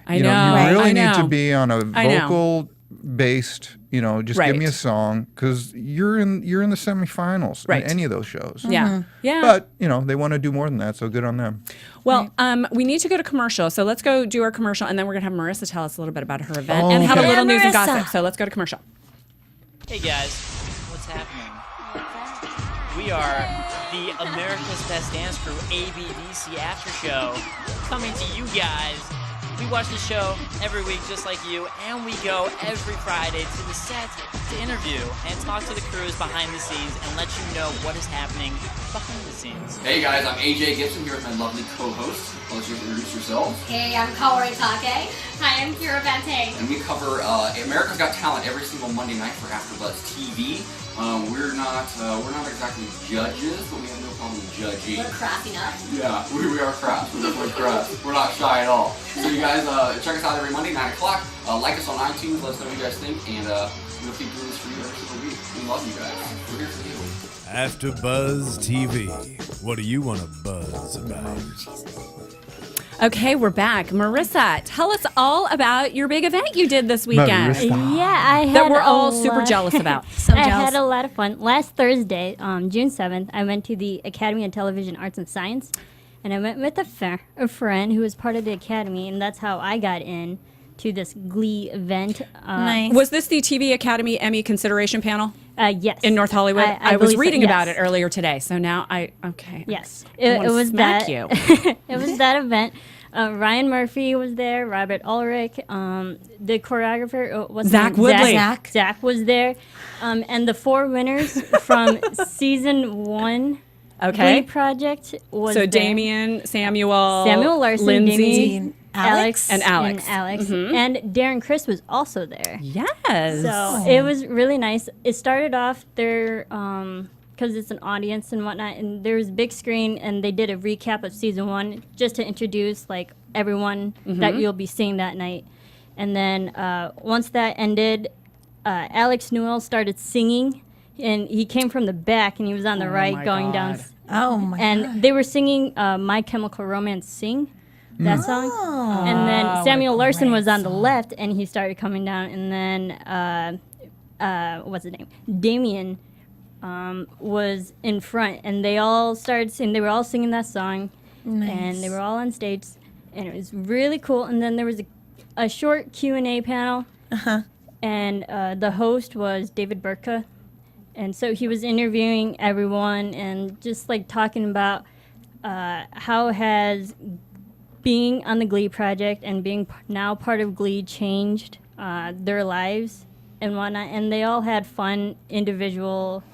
I know. You really I know. need to be on a vocal-based, just give me a song, because you're in the semifinals in any of those shows. Yeah. Yeah. But, they want to do more than that, so good on them. Well, we need to go to commercial, so let's go do our commercial, and then we're going to have Marissa tell us a little bit about her event and have a little news and gossip. So let's go to commercial. Hey guys, what's happening? We are the America's Best Dance Crew ABDC After Show coming to you guys. We watch the show every week just like you, and we go every Friday to the set to interview and talk to the crews behind the scenes and let you know what is happening behind the scenes. Hey guys, I'm AJ Gibson here with my lovely co-host. Why don't you introduce yourselves? Hey, I'm Kaori Take. Hi, I'm Kira Bente. And we cover America's Got Talent every single Monday night for AfterBuzz TV. We're not exactly judges, but we have no problem judging. We're crass enough. Yeah, we are crass. We're definitely crass. We're not shy at all. So you guys check us out every Monday, 9 o'clock. Like us on iTunes. Let us know what you guys think, and we'll keep doing this for you every single week. We love you guys. We're here for you. AfterBuzz TV. What do you want to buzz about? Okay, we're back. Marissa, tell us all about your big event you did this weekend. Yeah, I had that we're all super jealous about. I had a lot of fun. Last Thursday, June 7th, I went to the Academy of Television Arts and Science, and I went with a friend who was part of the Academy, and that's how I got in to this Glee event. Nice. Was this the TV Academy Emmy consideration panel? Yes. In North Hollywood? I was believe reading so, about yes. it earlier today, so now Yes. It was that. you. It was that event. Ryan Murphy was there, Robert Ulrich, the choreographer was Zach Woodley. Zach was there, and the 4 winners from season 1 Glee Project was so there. Damien, Samuel Larsen, Lindsay, Damien, Alex, and Alex. Mm-hmm. And Darren Criss was also there. Yes. So it was really nice. It started off there because it's an audience and whatnot, and there was a big screen, and they did a recap of season 1 just to introduce everyone that you'll be seeing that night. And then once that ended, Alex Newell started singing, and he came from the back, and he was on the right going down. And they were singing My Chemical Romance Sing. That song. And then Samuel Larsen was on the left, and he started coming down. And then, what's his name? Damien was in front, and they all started singing. They were all singing that song, and they were all on stage, and it was really cool. And then there was a short Q&A panel, and the host was David Burtka. And so he was interviewing everyone and just talking about how has being on the Glee Project and being now part of Glee changed their lives and whatnot. And they all had fun individual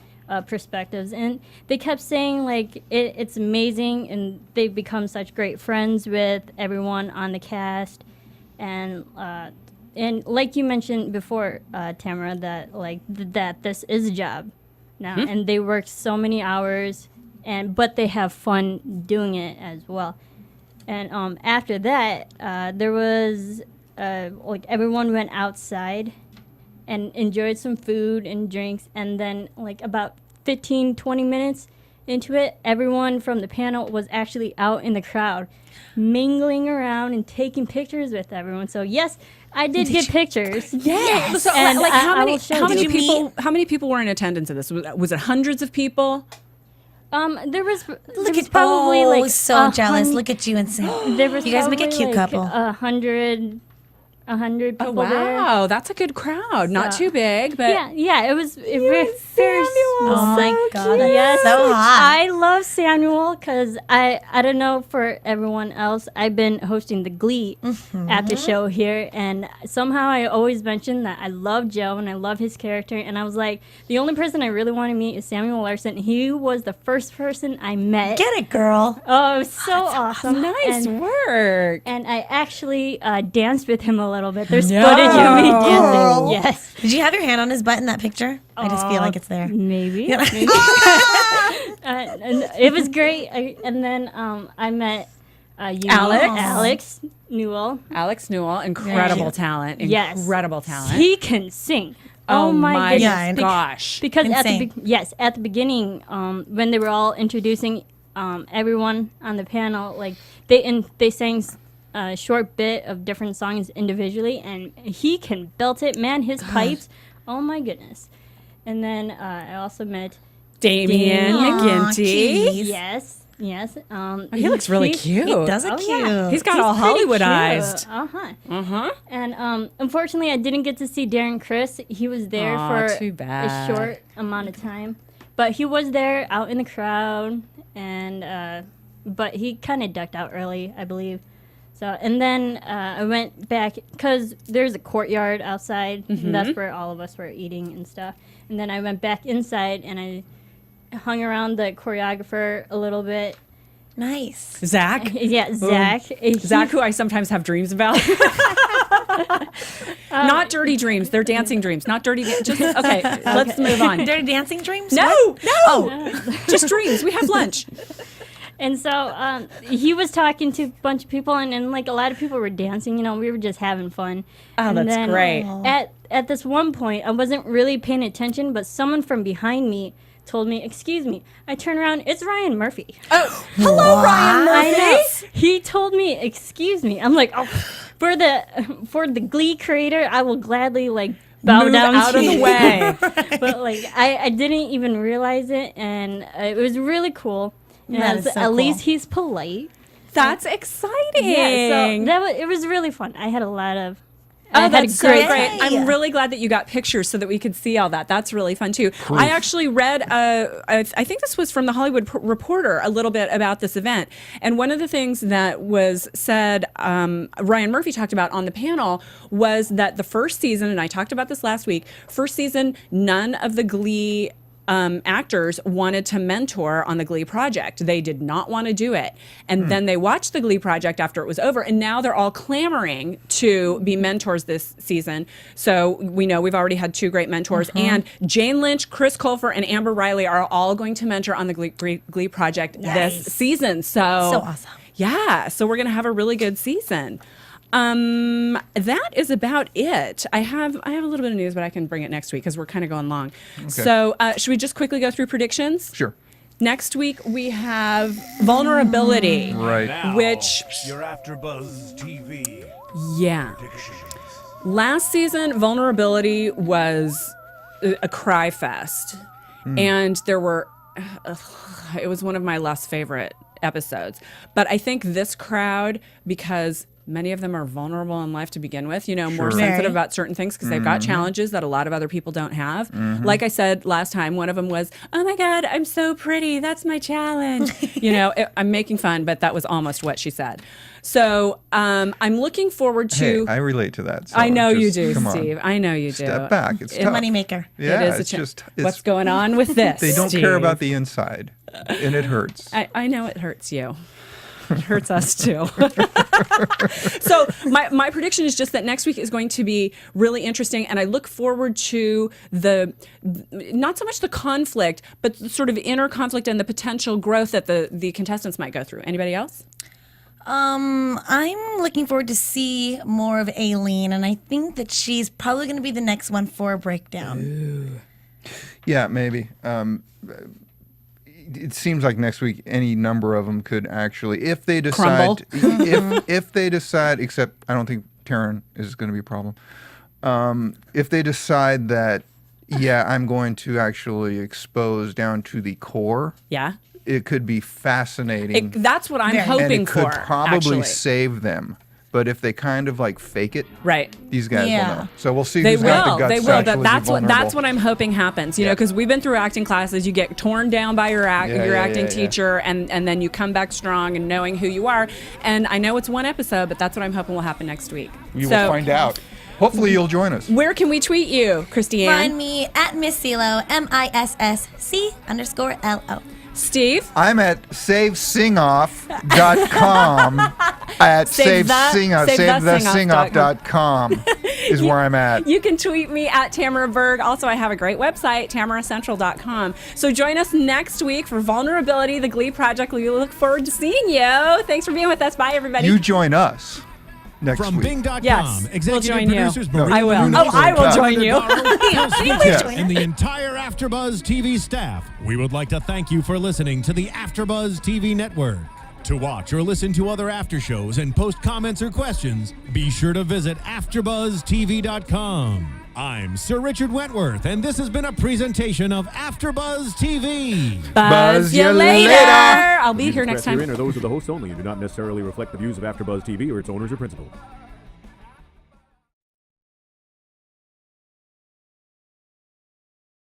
perspectives. And they kept saying, it's amazing, and they've become such great friends with everyone on the cast. And like you mentioned before, Tamara, that that this is a job now, and they work so many hours, but they have fun doing it as well. And after that, there was everyone went outside and enjoyed some food and drinks, and then about 15-20 minutes into it, everyone from the panel was actually out in the crowd, mingling around and taking pictures with everyone. So yes, I did get pictures. Yes. So, and how many people were in attendance at this? Was it hundreds of people? There was probably so jealous. Look at you and say, there was you guys make a cute couple. 100 100 people wow, there. that's a good crowd. Not So- too big, but Yeah, it was very small. Oh my God, that's Yes, so hot. I love Samuel because I don't know for everyone else. I've been hosting the Glee after show here, and somehow I always mention that I love Joe and I love his character. And I was like, the only person I really want to meet is Samuel Larsen. He was the first person I met. Get it, girl. Oh, it was so awesome! nice and, work. and I actually danced with him a little bit. There's No. footage of me dancing. Girl. Yes, Did you have your hand on his butt in that picture? I just feel like it's there. maybe. Yeah. maybe. And it was great. And then I met Alex Newell. Alex Newell, incredible talent. Yes, Incredible talent. He can sing. Oh my goodness! Yeah, gosh. Because Insane. at the beginning, when they were all introducing everyone on the panel, like they sang a short bit of different songs individually, and he can belt it. Man, his pipes! Oh my goodness! And then I also met Damien Aw, McGinty. cuties. yes. He looks really cute. He does look Oh, cute. yeah. He's got He's all pretty Hollywoodized. cute. Uh-huh. And unfortunately, I didn't get to see Darren Criss. He was there Aw, for too a bad. short amount of time, but he was there out in the crowd, and but he kind of ducked out early, I believe. So, and then I went back because there's a courtyard outside, and that's where all of us were eating and stuff. And then I went back inside, and I hung around the choreographer a little bit. Nice. Zach. Yeah, Zach. Zach, who I sometimes have dreams about. Not dirty dreams. They're dancing dreams. Not dirty. Okay, let's move on. Dirty dancing dreams? No, What? no. Oh. Just dreams. We have lunch. And so he was talking to a bunch of people, and like a lot of people were dancing. You know, we were just having fun. Oh, And that's then great. At this one point, I wasn't really paying attention, but someone from behind me told me, "Excuse me." I turn around, it's Ryan Murphy. Oh, hello, Ryan I Murphy. know. He told me, "Excuse me." I'm like, "Oh, for the Glee creator, I will gladly like bow Move down out to of the you." way. But like I didn't even realize it, and it was really cool. And That is so at cool. least he's polite. That's exciting. Yeah, so it was really fun. I had a lot of. Oh, I had that's a so great great. time. I'm really glad that you got pictures so that we could see all that. That's really fun, too. I actually read, I think this was from the Hollywood Reporter, a little bit about this event. And one of the things that was said, Ryan Murphy talked about on the panel, was that the first season, and I talked about this last week, first season, none of the Glee actors wanted to mentor on the Glee Project. They did not want to do it. And then they watched the Glee Project after it was over, and now they're all clamoring to be mentors this season. So we know we've already had 2 great mentors, and Jane Lynch, Chris Colfer, and Amber Riley are all going to mentor on the Glee Project this season. So awesome. Yeah, so we're going to have a really good season. That is about it. I have a little bit of news, but I can bring it next week because we're kind of going long. Okay. So should we just quickly go through predictions? Sure. Next week we have Vulnerability. Right. Now, Which, your AfterBuzz TV yeah. predictions. Last season, Vulnerability was a cry fest. And there were, it was one of my less favorite episodes. But I think this crowd, because many of them are vulnerable in life to begin with, you know, more sensitive Very. about certain things because they've got challenges that a lot of other people don't have. Like I said last time, one of them was, "Oh my God, I'm so pretty. That's my challenge." You know, I'm making fun, but that was almost what she said. So I'm looking forward to. Hey, I relate to that. So I know you just- do, come on. Steve. I know you do. Step back. It's tough. Moneymaker. Yeah, it is it's just what's going on with this? They don't Steve? care about the inside, and it hurts. I know it hurts you. It hurts us too. So my prediction is just that next week is going to be really interesting, and I look forward to not so much the conflict, but sort of inner conflict and the potential growth that the contestants might go through. Anybody else? I'm looking forward to see more of Aileen, and I think that she's probably going to be the next one for a breakdown. Yeah, maybe. It seems like next week any number of them could actually, if they decide, if they decide, except I don't think Taryn is going to be a problem. If they decide that, yeah, I'm going to actually expose down to the core. Yeah. It could be fascinating. That's what I'm and hoping it could for. probably actually. save them but if they kind of like fake it, right, these guys will know. So we'll see they who's got the guts. They will. That's what I'm hoping happens. You know, because we've been through acting classes. You get torn down by your acting teacher, and then you come back strong and knowing who you are. And I know it's one episode, but that's what I'm hoping will happen next week. We will find out. Hopefully you'll join us. Where can we tweet you, Christy-Anne? Find me at Miss CeeLo, MISSC_LO. Steve? I'm at savesingoff.com. At savethesingoff.com is where I'm at. You can tweet me at Tamara Berg. Also, I have a great website, tamaracentral.com. So join us next week for Vulnerability, the Glee Project. We look forward to seeing you. Thanks for being with us. Bye, everybody. You join us. From week. Bing.com, yes, executive producers I will. I will join you. And the entire AfterBuzz TV staff. We would like to thank you for listening to the AfterBuzz TV network. To watch or listen to other after shows and post comments or questions, be sure to visit AfterBuzzTV.com. I'm Sir Richard Wentworth, and this has been a presentation of AfterBuzz TV. Buzz you later. I'll be here next time. Those are the hosts only and do not necessarily reflect the views of AfterBuzz TV or its owners or principals.